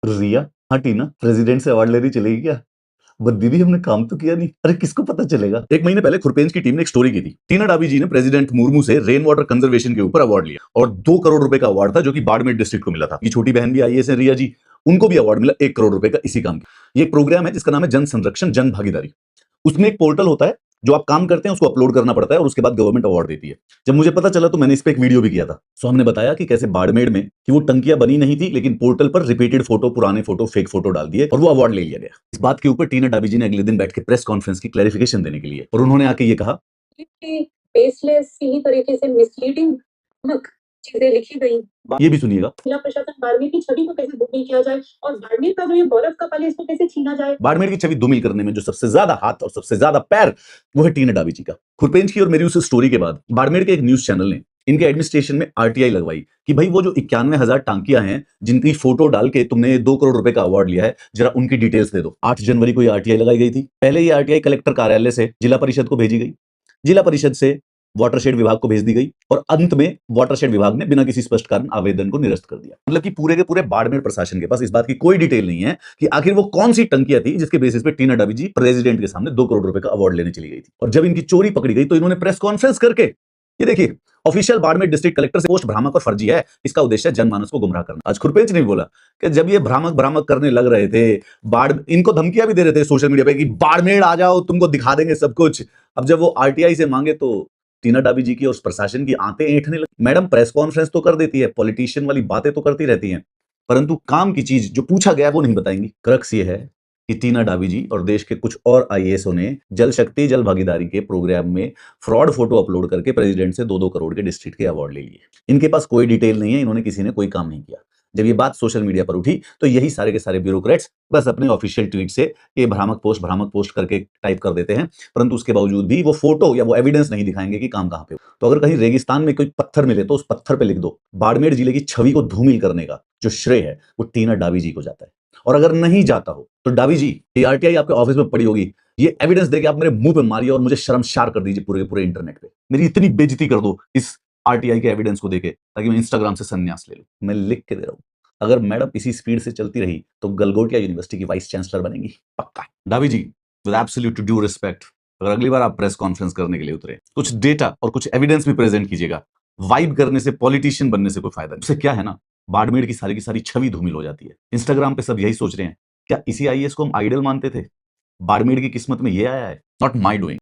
रिया, हाँ टीना, प्रेसिडेंट से अवार्ड लेने चलेगी क्या? बट दीदी हमने काम तो किया नहीं। अरे किसको पता चलेगा? एक महीने पहले खुरपेंज की टीम ने एक स्टोरी की थी। टीना डाबी जी ने प्रेसिडेंट मुर्मू से रेन वाटर कंजर्वेशन के ऊपर अवार्ड लिया और 2 करोड़ रुपए का अवार्ड था जो कि बाड़मेर डिस्ट्रिक्ट को मिला था। ये छोटी बहन भी आईएएस है रिया जी, उनको भी अवार्ड मिला 1 करोड़ रुपए का इसी काम की। ये एक प्रोग्राम है जिसका नाम है जन संरक्षण जन भागीदारी। उसमें एक पोर्टल होता है, जो आप काम करते हैं उसको अपलोड करना पड़ता है और उसके बाद गवर्नमेंट अवार्ड देती है। जब मुझे पता चला तो मैंने इस पे एक वीडियो भी किया था। सो हमने बताया कि कैसे बाड़मेर में कि वो टंकियां बनी नहीं थी, लेकिन पोर्टल पर रिपीटेड फोटो, पुराने फोटो, फेक फोटो डाल दिए और वो अवार्ड ले लिया गया। इस बात के ऊपर टीना डाबी जी ने अगले दिन बैठ के प्रेस कॉन्फ्रेंस की क्लैरिफिकेशन देने के लिए, और उन्होंने आके ये कहा बेसलेस इसी तरीके से मिसलीडिंग चीजें लिखी गई। ये भी सुनिएगा। जिला प्रशासन बाड़मेर की छवि को कैसे धूमिल किया जाए और बाड़मेर का जो ये गौरव का पल है इसको कैसे छीना जाए। बाड़मेर की छवि धूमिल करने में जो सबसे ज्यादा हाथ और सबसे ज्यादा पैर, वो है टीना डाबी जी का। खुरपेंज की और मेरी उस स्टोरी के बाद बाड़मेर के एक न्यूज चैनल ने इनके एडमिनिस्ट्रेशन में आरटीआई लगवाई कि भाई वो जो 91,000 टांकियां हैं जिनकी फोटो डाल के तुमने 2 करोड़ रुपए का अवार्ड लिया है, जरा उनकी डिटेल्स दे दो। 8 जनवरी को ये आरटीआई लगाई गई थी। पहले ये आरटीआई कलेक्टर कार्यालय से जिला परिषद को भेजी गई, जिला परिषद से वाटरशेड विभाग को भेज दी गई और अंत में वाटरशेड विभाग ने बिना किसी स्पष्ट कारण आवेदन को निरस्त कर दिया। मतलब कि पूरे के पूरे बाड़मेर प्रशासन के पास इस बात की कोई डिटेल नहीं है कि आखिर वो कौन सी टंकियां थी जिसके बेसिस पे टीना डाबी जी प्रेसिडेंट के सामने 2 करोड़ रुपए का अवार्ड लेने चली गई थी। और जब इनकी चोरी पकड़ी गई तो इन्होंने प्रेस कॉन्फ्रेंस करके, ये देखिए, ऑफिशियल बाड़मेर डिस्ट्रिक्ट कलेक्टर से पोस्ट भ्रामक और फर्जी है, इसका उद्देश्य जनमानस को गुमराह करना। आज खुरपेंच ने बोला कि जब ये भ्रामक भ्रामक करने लग रहे थे, बाड़ इनको धमकियां भी दे रहे थे सोशल मीडिया पे कि बाड़मेर आ जाओ, तुमको दिखा देंगे सब कुछ। अब जब वो आरटीआई से मांगे तो टीना डाबी जी की और प्रशासन की आंतें ऐंठने लगी। मैडम प्रेस कॉन्फ्रेंस तो कर देती है, पॉलिटिशियन वाली बातें तो करती रहती हैं, परंतु काम की चीज जो पूछा गया वो नहीं बताएंगी। क्रक्स ये है कि टीना डाबी जी और देश के कुछ और आईएएसओ ने जल शक्ति जल भागीदारी के प्रोग्राम में फ्रॉड फोटो अपलोड करके प्रेसिडेंट से 2-2 करोड़ के डिस्ट्रिक्ट के अवार्ड ले लिए। इनके पास कोई डिटेल नहीं है, इन्होंने किसी ने कोई काम नहीं किया। जब ये बात सोशल मीडिया पर उठी तो यही सारे के सारे ब्यूरोक्रेट्स बस अपने ऑफिशियल ट्वीट से ये भ्रामक पोस्ट करके टाइप कर देते हैं, परंतु उसके बावजूद भी वो फोटो या वो एविडेंस नहीं दिखाएंगे कि काम कहां पे। तो अगर कहीं रेगिस्तान में कोई पत्थर मिले तो उस पत्थर पे लिख दो बाड़मेर जिले की छवि को धूमिल करने का जो श्रेय है वो टीना डाबी जी को जाता है। और अगर नहीं जाता हो तो डाबी जी, ये आरटीआई आपके ऑफिस में पड़ी होगी, ये एविडेंस देके आप मेरे मुंह पे मारिए और मुझे शर्मसार कर दीजिए पूरे पूरे इंटरनेट पे। मेरी इतनी बेइज्जती कर दो इस आरटीआई के एविडेंस को देके, ताकि मैं इंस्टाग्राम से संन्यास ले लूं। मैं लिख के दे रहा हूं, अगर मैडम इसी स्पीड से चलती रही तो गलगोटिया यूनिवर्सिटी की वाइस चांसलर बनेंगी, पक्का। डाबी जी, विद एब्सोल्यूट ड्यू रिस्पेक्ट, अगर अगली बार आप प्रेस कॉन्फ्रेंस करने के लिए उतरे, कुछ डेटा और कुछ एविडेंस भी प्रेजेंट कीजिएगा। वाइब करने से, पॉलिटिशियन बनने से कोई फायदा नहीं। उससे क्या है ना, बाड़मेर की सारी छवि धूमिल हो जाती है। इंस्टाग्राम पे सब यही सोच रहे हैं, क्या इसी आईएएस को हम आइडल मानते थे? बाड़मेर की किस्मत में ये आया है, नॉट माई डूइंग।